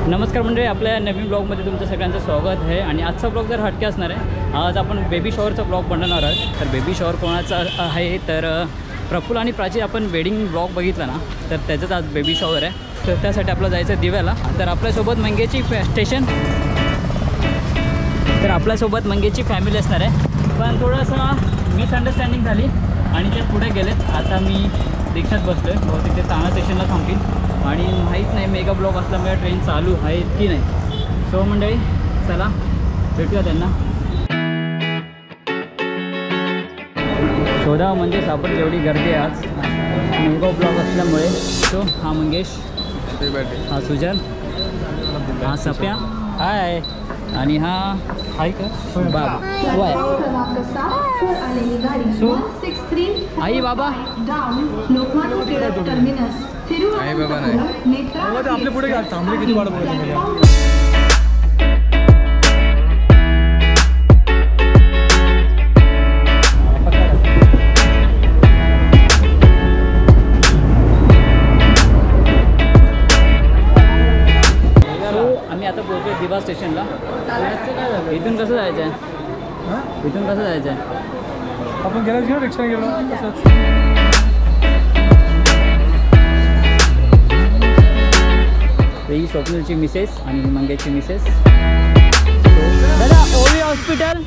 नमस्कार मंडळी, आपल्या नवीन ब्लॉगमध्ये तुमचं सगळ्यांचं स्वागत आहे. आणि आजचा ब्लॉग जर हटके असणार आहे. आज आपण बेबी शॉवरचा ब्लॉग बनवणार आहोत. तर बेबी शॉवर कोणाचा आहे तर प्रफुल्ल आणि प्राची आपण वेडिंग ब्लॉग बघितला ना, तर त्याचंच आज बेबी शॉवर आहे. तर त्यासाठी आपलं जायचं आहे दिव्याला. तर आपल्यासोबत मंगेची मंगेची फॅमिली असणार आहे. पण थोडंसं मिसअंडरस्टँडिंग झाली आणि ते पुढे गेलेत. आता मी रिक्षात बसलो आहे. बहुतेक ते ताणा स्टेशनला थांबतील आणि माहीत नाही मेगा ब्लॉक असल्यामुळे ट्रेन चालू आहेत की नाही. सो मंडळी चला भेटूया त्यांना. शोधा म्हणजे सापडली, एवढी गर्दी आहे आज मेगा ब्लॉक असल्यामुळे. सो हा मंगेश, हा सुजन, हा सप्या, हाय, आणि हा हाय का बाबा. सो आई बाबा आई बाबा नाही आपल्या पुढे थांबले किती वाट बघत. आम्ही आता पोहोचलो दिवा स्टेशनला. इथून कसं जायचं आहे? इथून कसं जायचं आहे? आपण गेल्या रिक्षा गेलो तसंच. ही स्वप्नीलची मिसेस आणि मंगेशची मिसेस. दादा ओवी हॉस्पिटल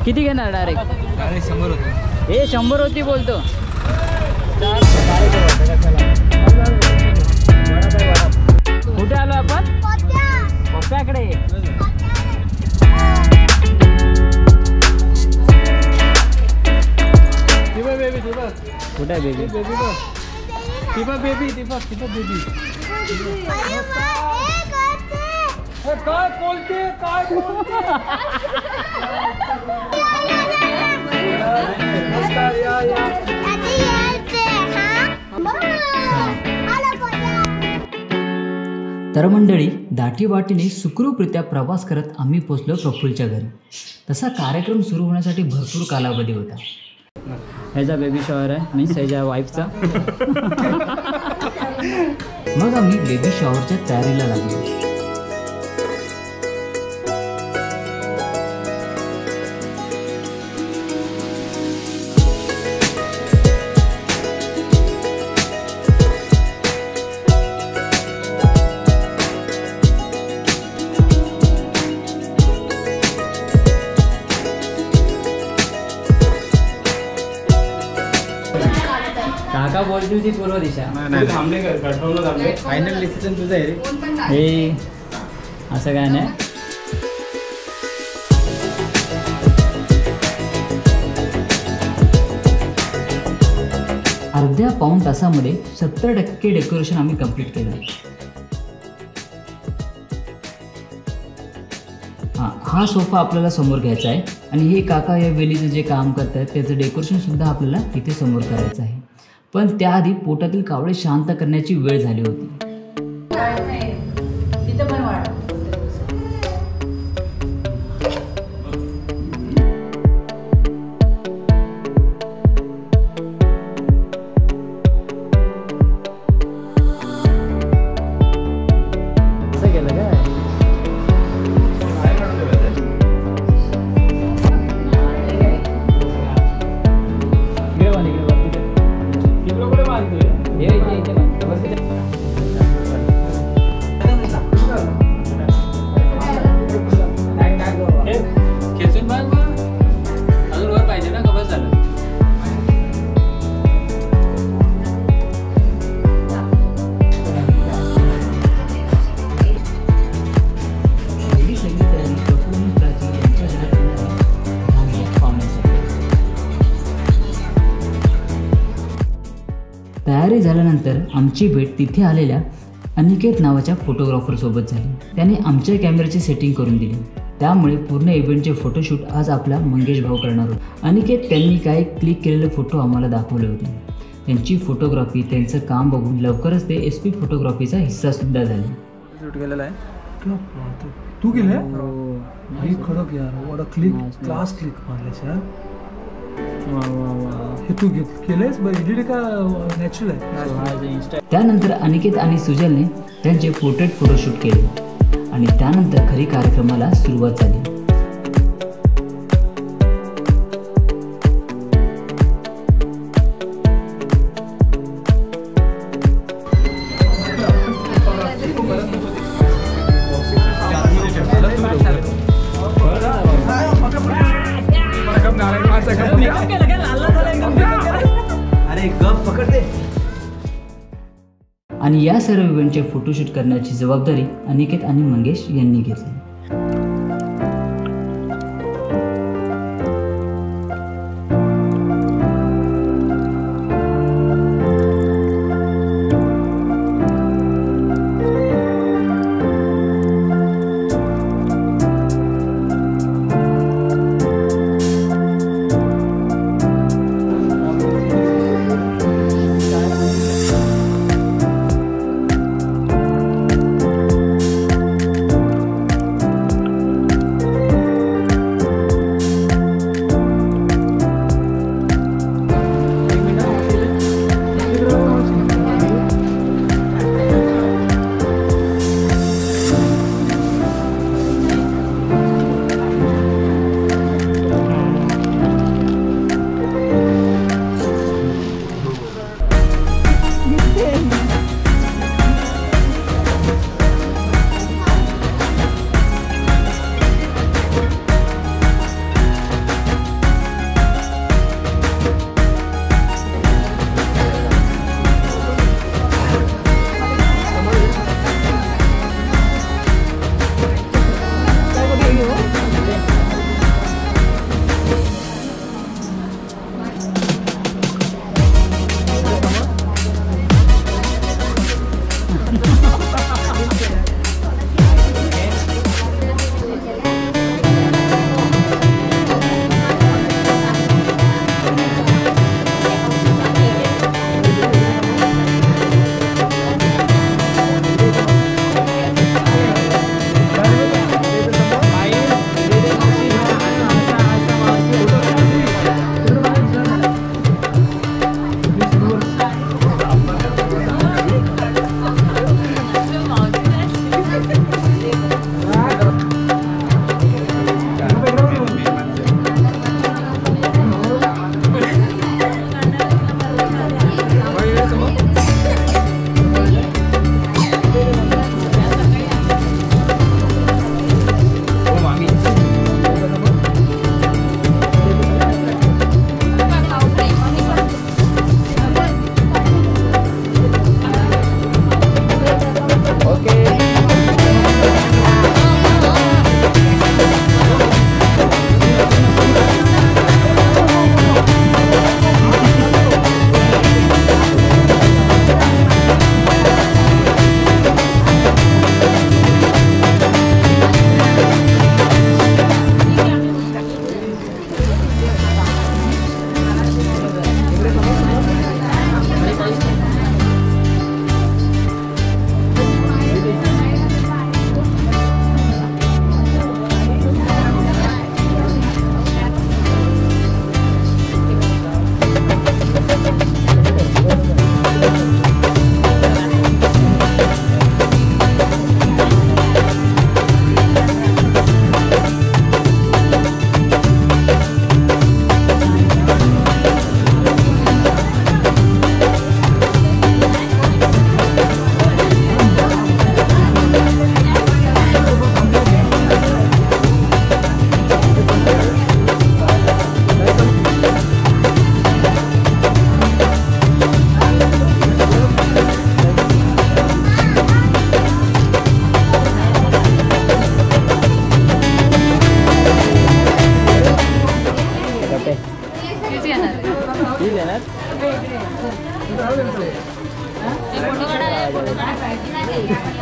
किती घेणार डायरेक्ट? 100 होते. हे 100 होती बोलतो. कुठे आलो आपण? पप्प्याकडे. कुठे आहे बेबी? काय बोलते तर मंडळी दाटीवाटीने सुखरूपरित्या प्रवास करत आम्ही पोचलो प्रफुल्लच्या घरी. तसा कार्यक्रम सुरू होण्यासाठी भरपूर कालावधी होता. ह्याचा बेबी शॉवर आहे, मीन्स ह्याच्या वाईफचा. मग आम्ही बेबी शॉवरच्या तयारीला लागलो. काका बोलती होती पूर्व दिशा. फायनल डिसिजन तुझं आहे रे. हे असं काय नाही. अर्ध्या पाऊण तासामध्ये 70% डेकोरेशन आम्ही कंप्लीट केलं. हा सोफा आपल्याला समोर घ्यायचा आहे आणि हे काका या वेलीचं जे काम करत आहेत त्याचं डेकोरेशन सुद्धा आपल्याला इथे समोर करायचं आहे. पण त्याआधी पोटातील कावळे शांत करण्याची वेळ झाली होती. असं केलं काय? तयारी झाल्यानंतर आमची भेट तिथे आलेल्या अनिकेत नावाच्या फोटोग्राफरसोबत झाली. त्याने आमच्या कॅमेऱ्याची सेटिंग करून दिली. त्यामुळे पूर्ण इव्हेंटचे फोटोशूट आज आपला मंगेश भाऊ करणार होते. अनिकेत त्यांनी काही क्लिक केलेले फोटो आम्हाला दाखवले होते. त्यांची फोटोग्राफी, त्यांचं काम बघून लवकरच ते SP फोटोग्राफीचा हिस्सा सुद्धा झाले. शूट केलेला आहे. तू केलं? खडक यार, क्लिक क्लास क्लिक मारल्यास यार. वा वा वा, हे तू केलंयस एडिट का नॅचरल आहे? त्यानंतर अनिकेत आणि सुजलने त्यांचे पोर्ट्रेट फोटोशूट केले आणि त्यानंतर खरी कार्यक्रमाला सुरुवात झाली. आणि या सर्व इव्हेंटचे फोटोशूट करण्याची जबाबदारी अनिकेत आणि मंगेश यांनी घेतली.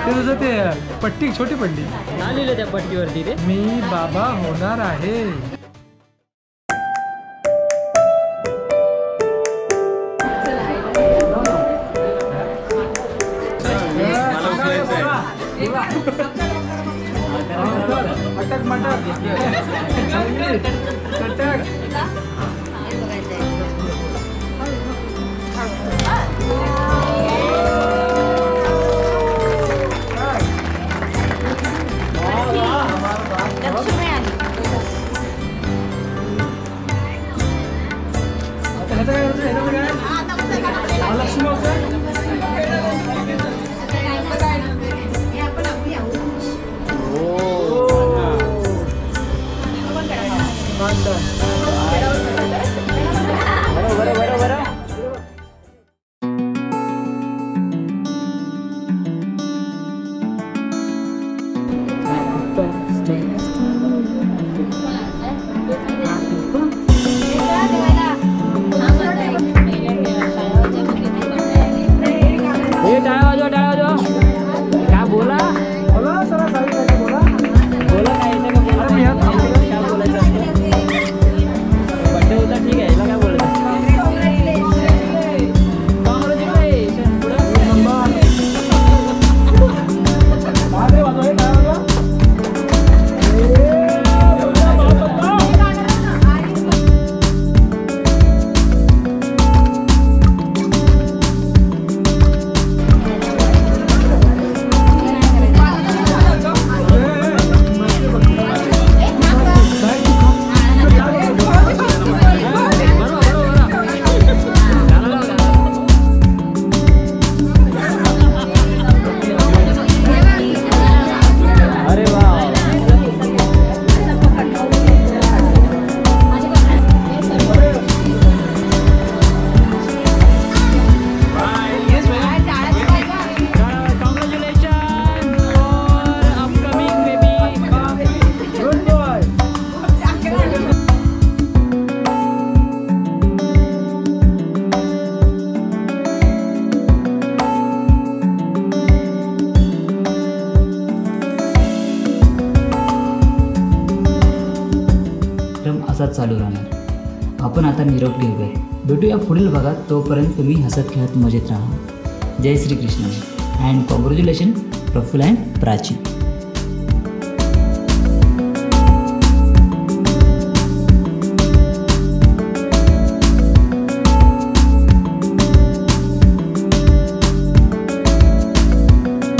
ते तुझं ते पट्टी छोटी पडली ना लिहिलं त्या पट्टीवरती ते मी बाबा होणार आहे. असाच चालू राहणार. आपण आता निरोप घेऊयात. भेटूया पुढील भागात. तोपर्यंत तुम्ही हसत खेळत मजेत राहा. जय Shri Krishna and congratulation Praful and Prachi.